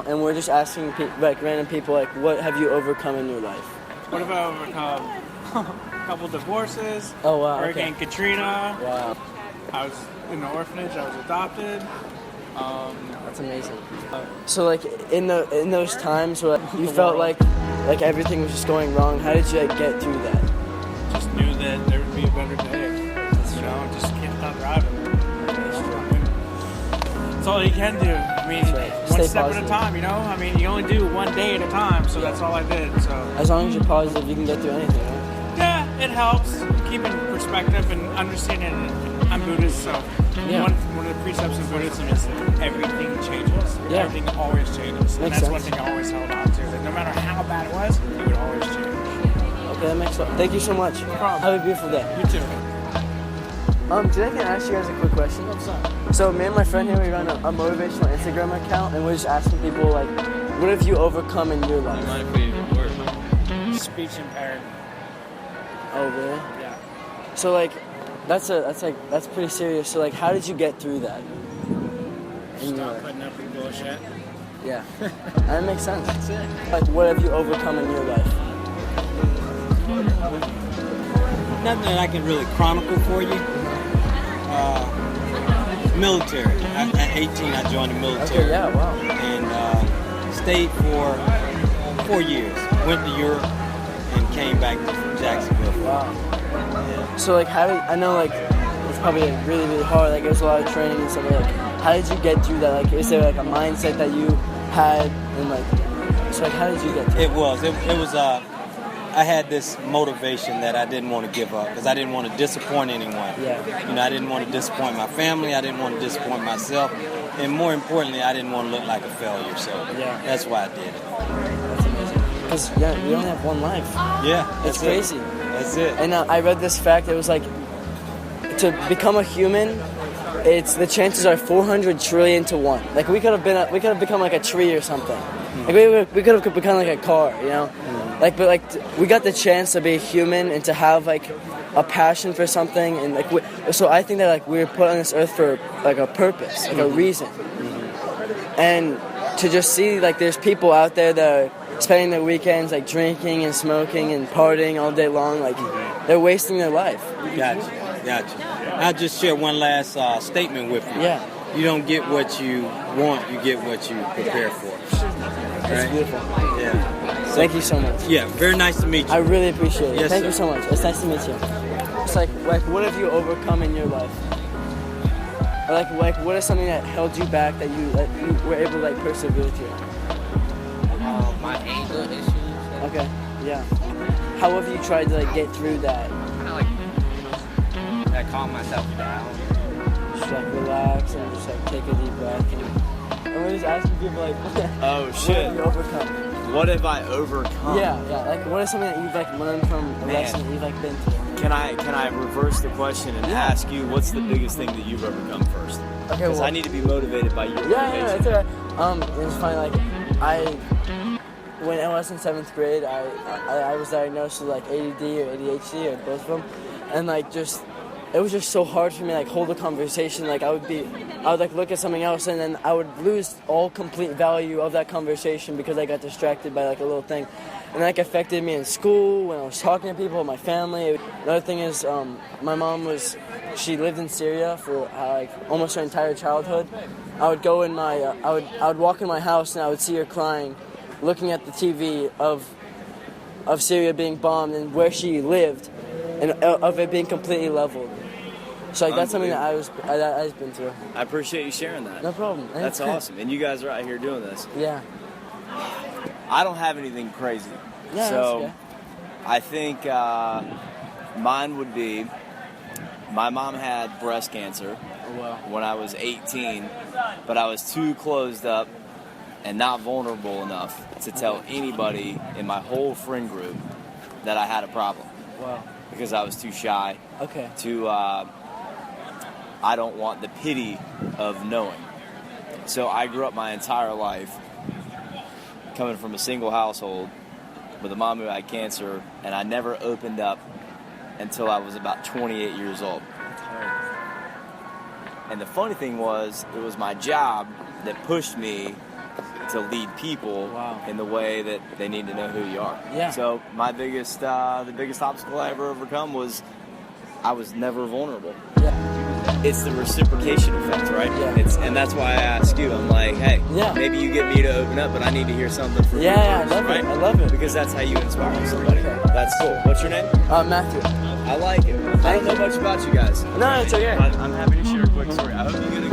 And we're just asking like random people, like, what have you overcome in your life? What have I overcome? A couple divorces. Oh wow! Hurricane Katrina. Wow. I was in the orphanage. I was adopted. That's amazing. So like in those times where you felt like everything was just going wrong, how did you like get through that? Just knew that there would be a better day. You know, just can't stop driving. That's all you can do. I mean, one step at a time, you know? I mean, you only do one day at a time, so that's all I did. So as long as you're positive, you can get through anything, right? Yeah, it helps. Keeping perspective and understanding. I'm Buddhist, so one of the precepts of Buddhism is that everything changes. Yeah. Everything always changes. And that's one thing I always held on to. That no matter how bad it was, it would always change. Okay, that makes sense. Thank you so much. No problem. Have a beautiful day. You too. Today I can ask you guys a quick question. What's up? So me and my friend here, we run a motivational Instagram account, and we're just asking people like, what have you overcome in your life? Speech impaired. Oh really? Yeah. So like, that's pretty serious. So like, how did you get through that? Stop putting up with bullshit. Yeah. That makes sense. That's it. Like, what have you overcome in your life? Nothing that I can really chronicle for you. Military. At 18, I joined the military. Okay, yeah, wow. And stayed for 4 years. Went to Europe and came back to Jacksonville. Wow. Yeah. So like, I know like it's probably like, really really hard. Like, there's a lot of training and stuff. Like, how did you get through that? Like, is there like a mindset that you had, and like, so like, how did you get through? It was. I had this motivation that I didn't want to give up because I didn't want to disappoint anyone. Yeah. You know, I didn't want to disappoint my family. I didn't want to disappoint myself. And more importantly, I didn't want to look like a failure. So that's why I did it. That's amazing. Because we only have one life. Yeah. It's crazy. That's it. And I read this fact. It was like, to become a human, the chances are 400 trillion to 1. Like, we could have become like a tree or something. Like we could have become like a car, you know. Like, but like we got the chance to be human and to have like a passion for something, and like so I think that like we were put on this earth for like a purpose, like a reason, and to just see like there's people out there that are spending their weekends like drinking and smoking and partying all day long, like they're wasting their life. Gotcha. I'll just share one last statement with you. Yeah. You don't get what you want, you get what you prepare for. That's beautiful. Yeah. So, thank you so much. Yeah, very nice to meet you. I really appreciate it. Yes, thank sir. you so much. It's nice to meet you. It's like what have you overcome in your life? Or like what is something that held you back that you were able to like persevere through? My anger issues. Okay. Yeah. How have you tried to like get through that? Kind of like I calm myself down. Just like relax and just like take a deep breath. And we're just asking people like, oh what shit, have you overcome? what have I overcome? Yeah. Like what is something that you've like learned from a lesson that you've like been through? Can I reverse the question and ask you what's the biggest thing that you've overcome first? Okay. Because I need to be motivated by your Yeah, motivation. that's alright. It was funny. Like when I was in 7th grade, I was diagnosed with like ADD or ADHD or both of them, and like it was just so hard for me to like hold a conversation. Like I would like look at something else and then I would lose all complete value of that conversation because I got distracted by like a little thing. And that like affected me in school, when I was talking to people, my family. Another thing is my mom she lived in Syria for like almost her entire childhood. I would go in I would walk in my house and I would see her crying, looking at the TV of Syria being bombed and where she lived, and of it being completely leveled. So like, that's something that I've been through. I appreciate you sharing that. No problem. That's awesome. And you guys are out here doing this. Yeah. I don't have anything crazy. Yeah, so that's okay. I think mine would be, my mom had breast cancer when I was 18, but I was too closed up and not vulnerable enough to tell anybody in my whole friend group that I had a problem. Wow. Because I was too shy. Okay. I don't want the pity of knowing. So I grew up my entire life coming from a single household with a mom who had cancer, and I never opened up until I was about 28 years old. And the funny thing was, it was my job that pushed me to lead people Wow. in the way that they need to know who you are. Yeah. So my biggest, the biggest obstacle I ever overcome was I was never vulnerable. Yeah. It's the reciprocation effect, right? Yeah. And that's why I ask you. I'm like, hey, Yeah. maybe you get me to open up, but I need to hear something from you. Yeah, I first, love right? it. I love it. Because that's how you inspire somebody. Okay. That's cool. What's your name? Matthew. I like it. I don't know much about you guys. No, it's okay. But I'm happy to share a quick story. I hope you get